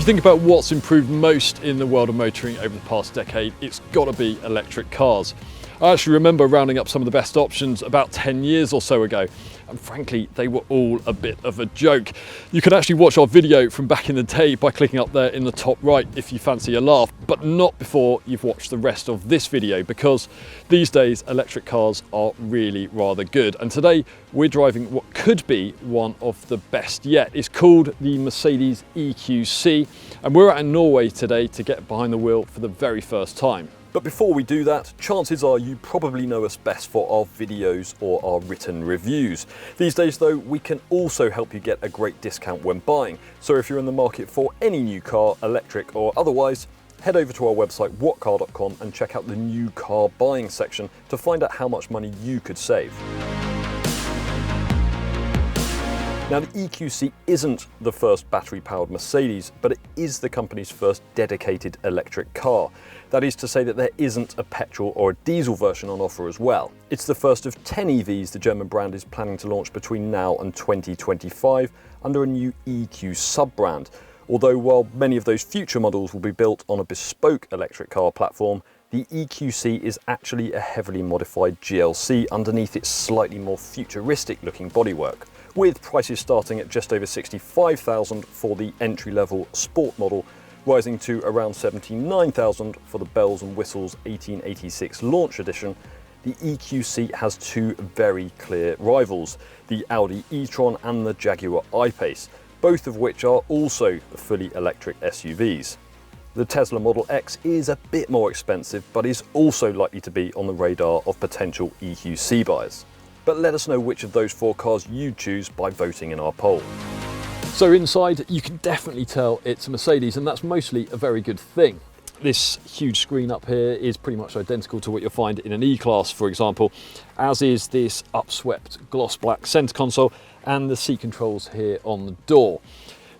you think about what's improved most in the world of motoring over the past decade, it's got to be electric cars. I actually remember rounding up some of the best options about 10 years or so ago, and frankly, they were all a bit of a joke. You can actually watch our video from back in the day by clicking up there in the top right if you fancy a laugh, but not before you've watched the rest of this video, because these days electric cars are really rather good. And today we're driving what could be one of the best yet. It's called the Mercedes EQC, and we're out in Norway today to get behind the wheel for the very first time. But before we do that, chances are you probably know us best for our videos or our written reviews. These days though, we can also help you get a great discount when buying. So if you're in the market for any new car, electric or otherwise, head over to our website whatcar.com and check out the new car buying section to find out how much money you could save. Now, the EQC isn't the first battery-powered Mercedes, but it is the company's first dedicated electric car. That is to say that there isn't a petrol or a diesel version on offer as well. It's the first of 10 EVs the German brand is planning to launch between now and 2025 under a new EQ sub-brand. Although while many of those future models will be built on a bespoke electric car platform, the EQC is actually a heavily modified GLC underneath its slightly more futuristic looking bodywork, with prices starting at just over $65,000 for the entry-level sport model, rising to around $79,000 for the bells and whistles 1886 launch edition. The EQC has two very clear rivals, the Audi e-tron and the Jaguar I-Pace, both of which are also fully electric SUVs. The Tesla Model X is a bit more expensive, but is also likely to be on the radar of potential EQC buyers. But let us know which of those four cars you choose by voting in our poll. So inside, you can definitely tell it's a Mercedes, and that's mostly a very good thing. This huge screen up here is pretty much identical to what you'll find in an E-Class, for example, as is this upswept gloss black center console and the seat controls here on the door.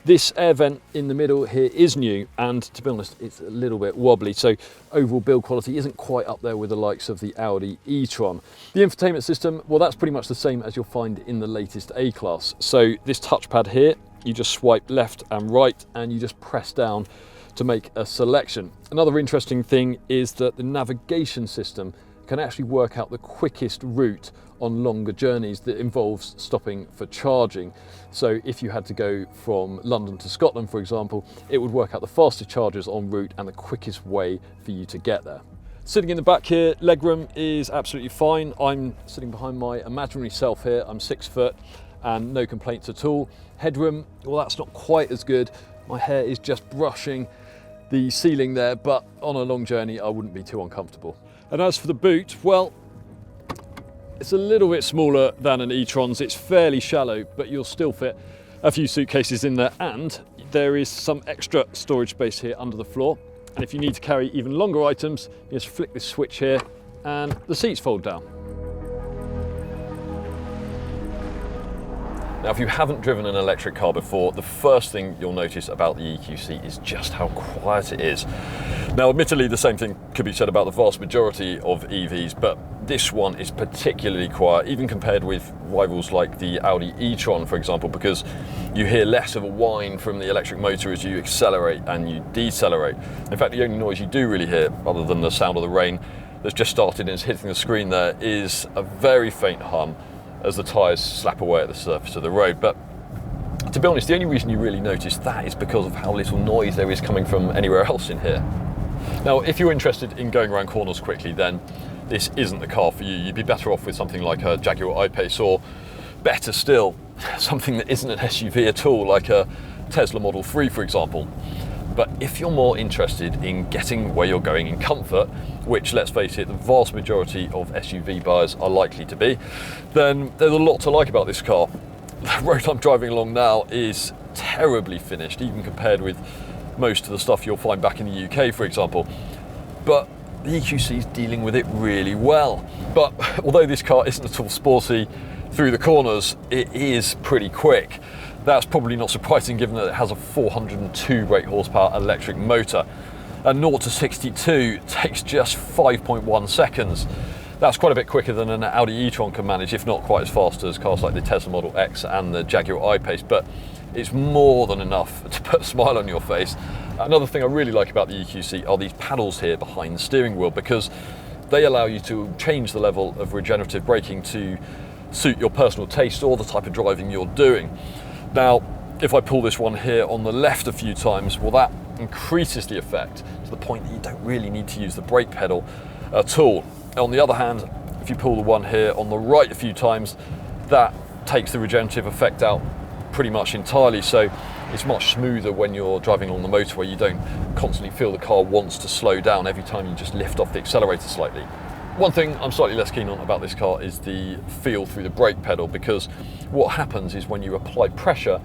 This air vent in the middle here is new, and to be honest, it's a little bit wobbly, so overall build quality isn't quite up there with the likes of the Audi e-tron. The infotainment system, well, that's pretty much the same as you'll find in the latest A-Class. So this touchpad here, you just swipe left and right, and you just press down to make a selection. Another interesting thing is that the navigation system can actually work out the quickest route on longer journeys that involves stopping for charging. So if you had to go from London to Scotland, for example, it would work out the fastest chargers en route and the quickest way for you to get there. Sitting in the back here, legroom is absolutely fine. I'm sitting behind my imaginary self here. I'm 6 foot and no complaints at all. Headroom, well, that's not quite as good. My hair is just brushing the ceiling there, but on a long journey, I wouldn't be too uncomfortable. And as for the boot, well, it's a little bit smaller than an e-tron's. It's fairly shallow, but you'll still fit a few suitcases in there, and there is some extra storage space here under the floor. And if you need to carry even longer items, you just flick this switch here and the seats fold down. Now, if you haven't driven an electric car before, the first thing you'll notice about the EQC is just how quiet it is. Now, admittedly, the same thing could be said about the vast majority of EVs, but this one is particularly quiet, even compared with rivals like the Audi e-tron, for example, because you hear less of a whine from the electric motor as you accelerate and you decelerate. In fact, the only noise you do really hear, other than the sound of the rain that's just started and is hitting the screen there, is a very faint hum as the tyres slap away at the surface of the road. But to be honest, the only reason you really notice that is because of how little noise there is coming from anywhere else in here. Now, if you're interested in going around corners quickly, then this isn't the car for you. You'd be better off with something like a Jaguar I-Pace, or better still, something that isn't an SUV at all, like a Tesla Model 3, for example. But if you're more interested in getting where you're going in comfort, which, let's face it, the vast majority of SUV buyers are likely to be, then there's a lot to like about this car. The road I'm driving along now is terribly finished, even compared with most of the stuff you'll find back in the UK, for example. But the EQC is dealing with it really well. But although this car isn't at all sporty through the corners, it is pretty quick. That's probably not surprising given that it has a 402 brake horsepower electric motor. And 0 to 62 takes just 5.1 seconds. That's quite a bit quicker than an Audi e-tron can manage, if not quite as fast as cars like the Tesla Model X and the Jaguar I-Pace. But it's more than enough to put a smile on your face. Another thing I really like about the EQC are these paddles here behind the steering wheel, because they allow you to change the level of regenerative braking to suit your personal taste or the type of driving you're doing. Now, if I pull this one here on the left a few times, well, that increases the effect to the point that you don't really need to use the brake pedal at all. On the other hand, if you pull the one here on the right a few times, that takes the regenerative effect out pretty much entirely, so it's much smoother when you're driving along the motorway. You don't constantly feel the car wants to slow down every time you just lift off the accelerator slightly. One thing I'm slightly less keen on about this car is the feel through the brake pedal, because what happens is when you apply pressure,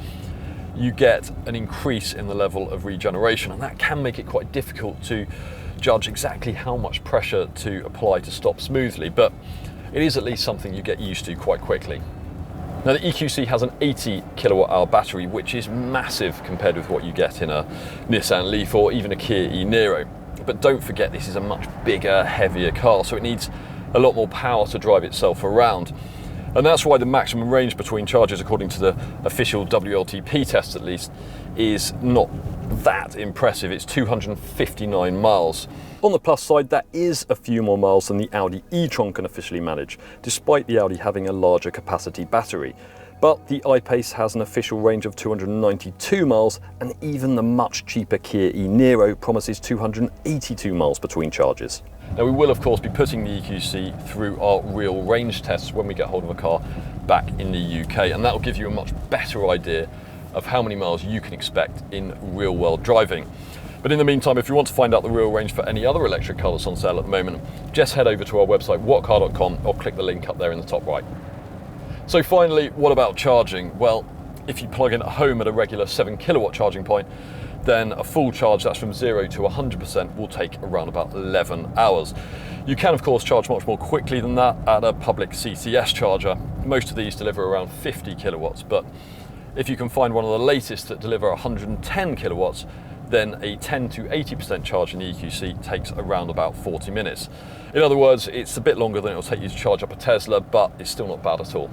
you get an increase in the level of regeneration, and that can make it quite difficult to judge exactly how much pressure to apply to stop smoothly, but it is at least something you get used to quite quickly. Now, the EQC has an 80 kilowatt hour battery, which is massive compared with what you get in a Nissan Leaf or even a Kia e-Niro. But don't forget, this is a much bigger, heavier car, so it needs a lot more power to drive itself around. And that's why the maximum range between charges, according to the official WLTP test at least, is not that impressive. It's 259 miles. On the plus side, that is a few more miles than the Audi e-tron can officially manage, despite the Audi having a larger capacity battery. But the I-Pace has an official range of 292 miles, and even the much cheaper Kia e-Niro promises 282 miles between charges. Now, we will of course be putting the EQC through our real range tests when we get hold of a car back in the UK, and that will give you a much better idea of how many miles you can expect in real world driving. But in the meantime, if you want to find out the real range for any other electric car that's on sale at the moment, just head over to our website whatcar.com or click the link up there in the top right. So finally, what about charging? Well, if you plug in at home at a regular 7 kilowatt charging point, then a full charge, that's from 0 to 100%, will take around about 11 hours. You can of course charge much more quickly than that at a public CCS charger. Most of these deliver around 50 kilowatts, but if you can find one of the latest that deliver 110 kilowatts, then a 10 to 80% charge in the EQC takes around about 40 minutes. In other words, it's a bit longer than it will take you to charge up a Tesla, but it's still not bad at all.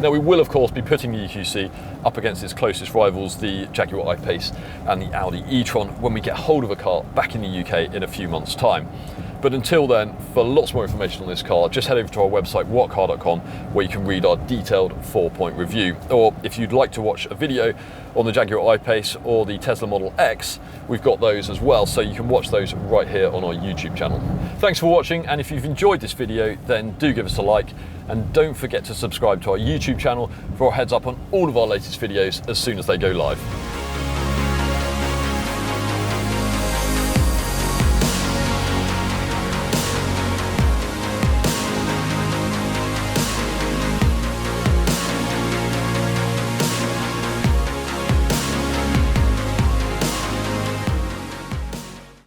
Now, we will of course be putting the EQC up against its closest rivals, the Jaguar I-Pace and the Audi e-tron, when we get hold of a car back in the UK in a few months' time. But until then, for lots more information on this car, just head over to our website whatcar.com, where you can read our detailed 4-point review. Or if you'd like to watch a video on the Jaguar I-Pace or the Tesla Model X, we've got those as well, so you can watch those right here on our YouTube channel. Thanks for watching, and if you've enjoyed this video, then do give us a like, and don't forget to subscribe to our YouTube channel for a heads up on all of our latest videos as soon as they go live.